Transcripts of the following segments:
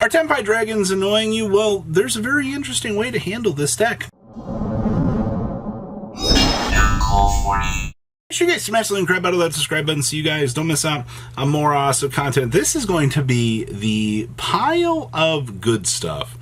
Are Tenpai Dragons annoying you? Well, there's a very interesting way to handle this deck. Make sure you guys smash the link, grab out of that subscribe button so you guys don't miss out on more awesome content. This is going to be the pile of good stuff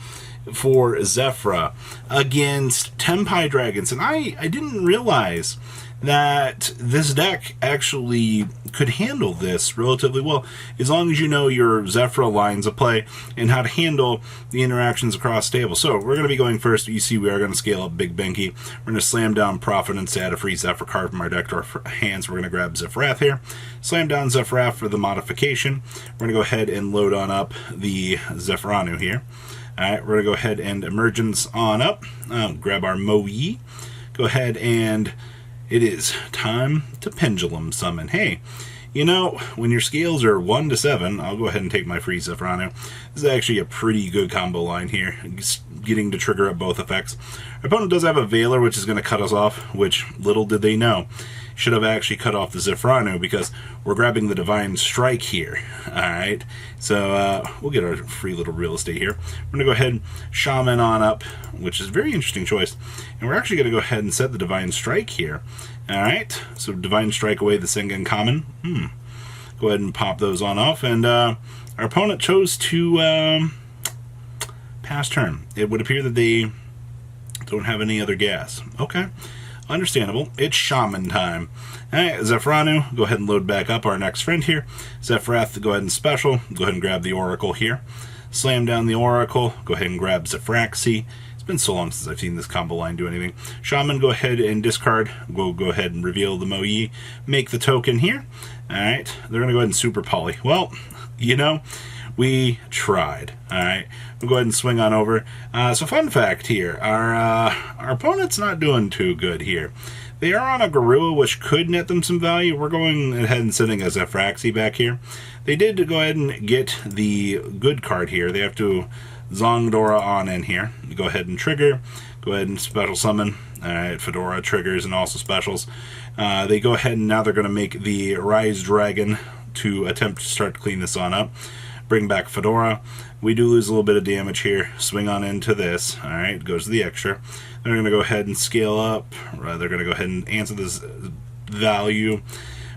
for Zefra against Tenpai Dragons. And I didn't realize that this deck actually could handle this relatively well, as long as you know your Zefra lines of play and how to handle the interactions across tables. So we're going to be going first. You see we are going to scale up Big Benki. We're going to slam down Providence to add a free Zefra card from our deck to our hands. We're going to grab Zefrath here, slam down Zefrath for the modification. We're going to go ahead and load on up the Zefranu here. Alright, we're going to go ahead and Emergence on up, grab our Moyi, go ahead and it is time to Pendulum Summon. Hey, you know, when your scales are 1 to 7, I'll go ahead and take my free Zefranu. This is actually a pretty good combo line here, getting to trigger up both effects. Our opponent does have a Veiler, which is going to cut us off, which little did they know should have actually cut off the Zefranu, because we're grabbing the Divine Strike here. Alright, so we'll get our free little real estate here. We're going to go ahead and Shaman on up, which is a very interesting choice. And we're actually going to go ahead and set the Divine Strike here. Alright, so Divine Strike away the Sengen Common. Go ahead and pop those on off. And our opponent chose to pass turn. It would appear that they don't have any other gas. Okay. Understandable. It's Shaman time. Alright, Zefranu, go ahead and load back up our next friend here. Zefrath, go ahead and special. Go ahead and grab the Oracle here. Slam down the Oracle. Go ahead and grab Zefraxi. It's been so long since I've seen this combo line do anything. Shaman, go ahead and discard. We'll go ahead and reveal the Moyi. Make the token here. Alright, they're going to go ahead and Super Poly. Well, you know, we tried. Alright, we'll go ahead and swing on over. So fun fact here, our opponent's not doing too good here. They are on a Garua, which could net them some value. We're going ahead and sitting as Zefraxi back here. They did go ahead and get the good card here. They have to Zongdora on in here. Go ahead and trigger. Go ahead and special summon. Alright, Fedora triggers and also specials. They go ahead and now they're going to make the Rise Dragon to attempt to start to clean this on up. Bring back Fedora. We do lose a little bit of damage here. Swing on into this. Alright, goes to the extra. They're going to go ahead and scale up. They're going to go ahead and answer this value.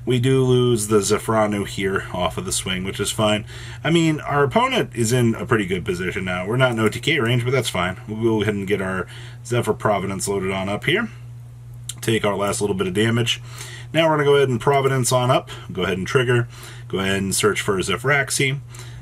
We do lose the Zefranu here off of the swing, which is fine. I mean, our opponent is in a pretty good position now. We're not in OTK range, but that's fine. We'll go ahead and get our Zephyr Providence loaded on up here. Take our last little bit of damage. Now we're going to go ahead and Providence on up. Go ahead and trigger. Go ahead and search for Zefraxi.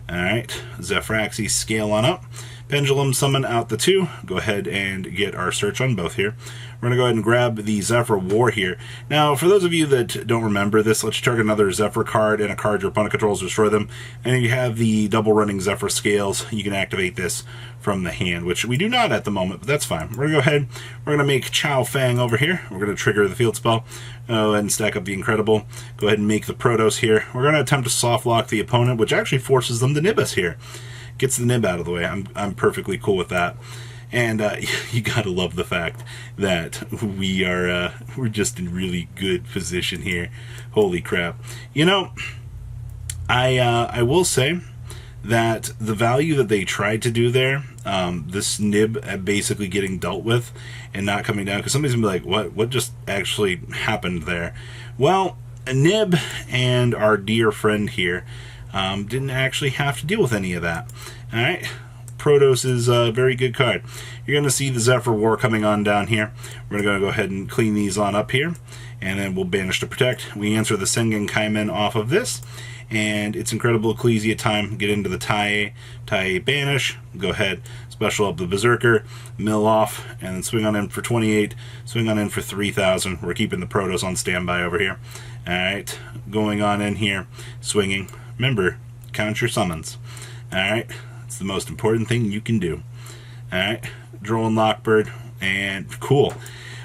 Alright, Zefraxi, scale on up. Pendulum Summon out the 2. Go ahead and get our search on both here. We're going to go ahead and grab the Zephyr War here. Now, for those of you that don't remember this, let's target another Zephyr card and a card your opponent controls, destroy them. And you have the double running Zephyr Scales. You can activate this from the hand, which we do not at the moment, but that's fine. We're going to go ahead, we're going to make Chao Fang over here. We're going to trigger the field spell and stack up the Incredible. Go ahead and make the Protos here. We're going to attempt to soft lock the opponent, which actually forces them to nib us here. Gets the nib out of the way. I'm perfectly cool with that. And you gotta love the fact that we're just in really good position here. Holy crap! You know, I will say that the value that they tried to do there, this nib basically getting dealt with and not coming down, because somebody's gonna be like, what just actually happened there? Well, a nib and our dear friend here didn't actually have to deal with any of that. Alright, Protos is a very good card. You're going to see the Zephyr War coming on down here. We're going to go ahead and clean these on up here, and then we'll banish to protect. We answer the Sengen Kaimen off of this, and it's Incredible Ecclesia time. Get into the Tai banish. Go ahead, special up the Berserker, mill off, and then swing on in for 28, swing on in for 3,000. We're keeping the Protos on standby over here. Alright, going on in here, swinging. Remember, count your summons. Alright, it's the most important thing you can do. Alright, Droll and Lockbird, and cool.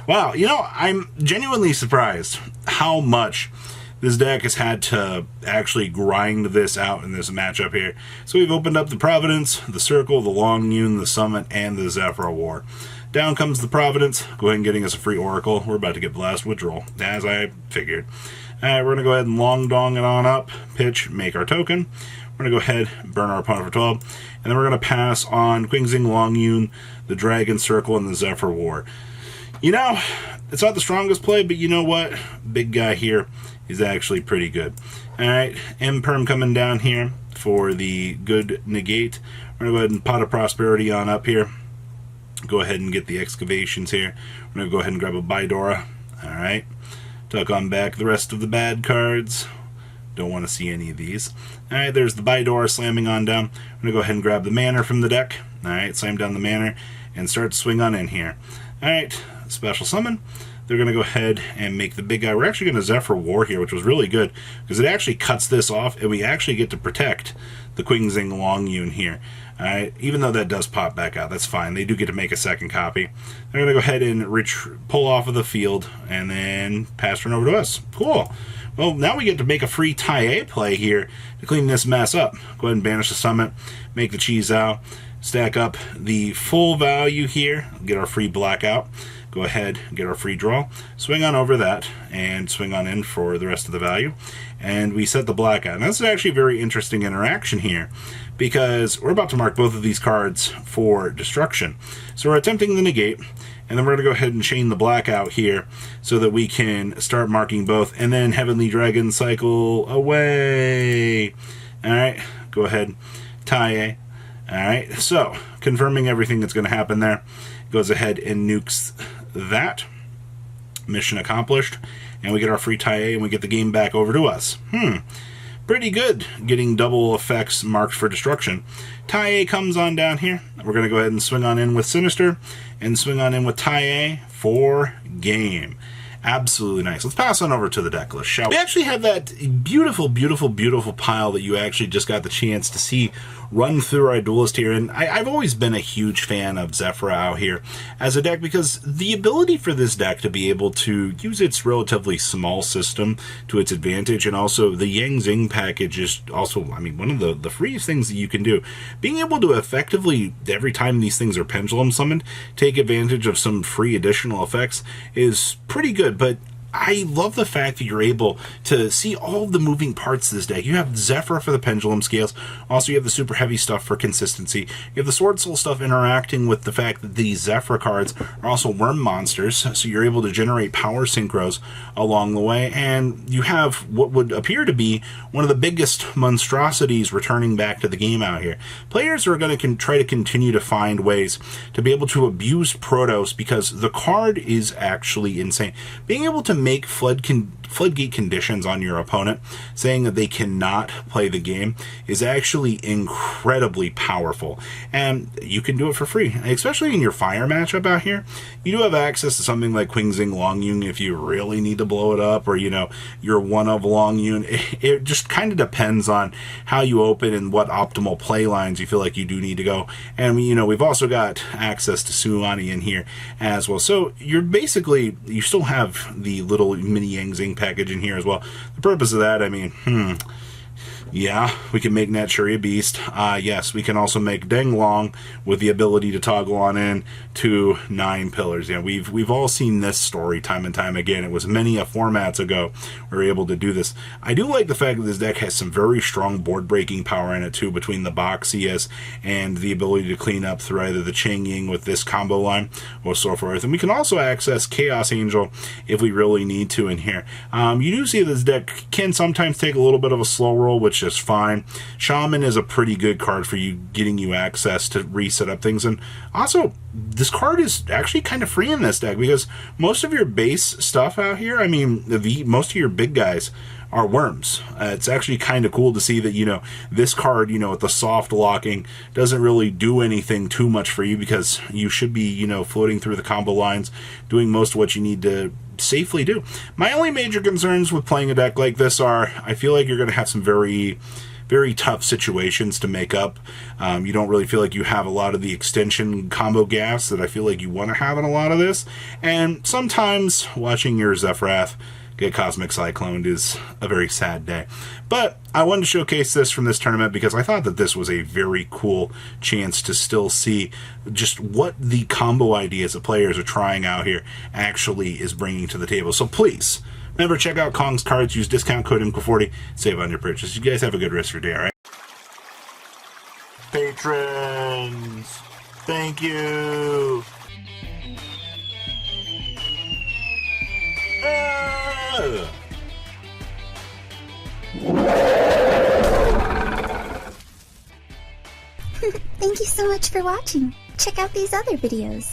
Wow, you know, I'm genuinely surprised how much this deck has had to actually grind this out in this matchup here. So we've opened up the Providence, the Circle, the Longyun, the Summit, and the Zephyr War. Down comes the Providence. Go ahead and getting us a free Oracle. We're about to get blasted with Droll, as I figured. Alright, we're going to go ahead and long dong it on up, pitch, make our token. We're going to go ahead and burn our opponent for 12. And then we're going to pass on Qingxing Longyun, the Dragon Circle, and the Zephyr War. You know, it's not the strongest play, but you know what? Big guy here is actually pretty good. Alright, Imperm coming down here for the good negate. We're going to go ahead and Pot of Prosperity on up here. Go ahead and get the excavations here. We're going to go ahead and grab a Bidora. Alright. Tuck on back the rest of the bad cards. Don't want to see any of these. Alright, there's the Bidora slamming on down. I'm going to go ahead and grab the Manor from the deck. Alright, slam down the Manor and start to swing on in here. Alright, special summon. They're going to go ahead and make the big guy. We're actually going to Zephyr War here, which was really good because it actually cuts this off and we actually get to protect the Qingxing Longyun here. Alright, even though that does pop back out, that's fine. They do get to make a second copy. They're going to go ahead and pull off of the field and then pass turn over to us. Cool. Well, now we get to make a free Tai play here to clean this mess up. Go ahead and banish the summit, make the cheese out, stack up the full value here, get our free blackout. Go ahead and get our free draw, swing on over that, and swing on in for the rest of the value. And we set the blackout. And that's actually a very interesting interaction here, because we're about to mark both of these cards for destruction. So we're attempting the negate, and then we're going to go ahead and chain the blackout here so that we can start marking both, and then Heavenly Dragon cycle away. Alright, go ahead, Tai. Alright, so confirming everything that's going to happen there, goes ahead and nukes that. Mission accomplished. And we get our free Tai and we get the game back over to us. Pretty good getting double effects marked for destruction. Tai comes on down here. We're going to go ahead and swing on in with Sinister and swing on in with Tai for game. Absolutely nice. Let's pass on over to the deck list, shall we? We actually have that beautiful, beautiful, beautiful pile that you actually just got the chance to see run through our Duelist here. And I've always been a huge fan of Zefra out here as a deck because the ability for this deck to be able to use its relatively small system to its advantage, and also the Yang Zing package is also, I mean, one of the freest things that you can do. Being able to effectively, every time these things are pendulum summoned, take advantage of some free additional effects is pretty good. But I love the fact that you're able to see all the moving parts of this deck. You have Zephyr for the pendulum scales. Also, you have the super heavy stuff for consistency. You have the Sword Soul stuff interacting with the fact that these Zephyr cards are also worm monsters, so you're able to generate power synchros along the way. And you have what would appear to be one of the biggest monstrosities returning back to the game out here. Players are going to try to continue to find ways to be able to abuse Protos because the card is actually insane. Being able to make floodgate conditions on your opponent, saying that they cannot play the game, is actually incredibly powerful. And you can do it for free, especially in your fire matchup out here. You do have access to something like Qingxing Longyun if you really need to blow it up, or, you know, you're one of Longyun. It just kind of depends on how you open and what optimal play lines you feel like you do need to go. And, you know, we've also got access to Suani in here as well. So you're basically, you still have the little mini Yang Zing package in here as well. The purpose of that, I mean, yeah, we can make Naturia Beast. Yes, we can also make Denglong with the ability to toggle on in to 9 pillars. Yeah, we've all seen this story time and time again. It was many a formats ago we were able to do this. I do like the fact that this deck has some very strong board breaking power in it too, between the Boxias and the ability to clean up through either the Ching Ying with this combo line or so forth. And we can also access Chaos Angel if we really need to in here. You do see this deck can sometimes take a little bit of a slow roll, which is fine. Shaman is a pretty good card for you, getting you access to reset up things. And also, this card is actually kind of free in this deck because most of your base stuff out here, I mean, most of your big guys are worms. It's actually kind of cool to see that, you know, this card, you know, with the soft locking doesn't really do anything too much for you because you should be, you know, floating through the combo lines, doing most of what you need to safely do. My only major concerns with playing a deck like this are, I feel like you're going to have some very tough situations to make up. You don't really feel like you have a lot of the extension combo gas that I feel like you want to have in a lot of this. And sometimes watching your Zefrath get Cosmic Cycloned is a very sad day. But I wanted to showcase this from this tournament because I thought that this was a very cool chance to still see just what the combo ideas that players are trying out here actually is bringing to the table. So please, remember, check out Kong's cards, use discount code IMCO40, save on your purchase. You guys have a good rest of your day, alright? patrons. Thank you. Thank you so much for watching. Check out these other videos.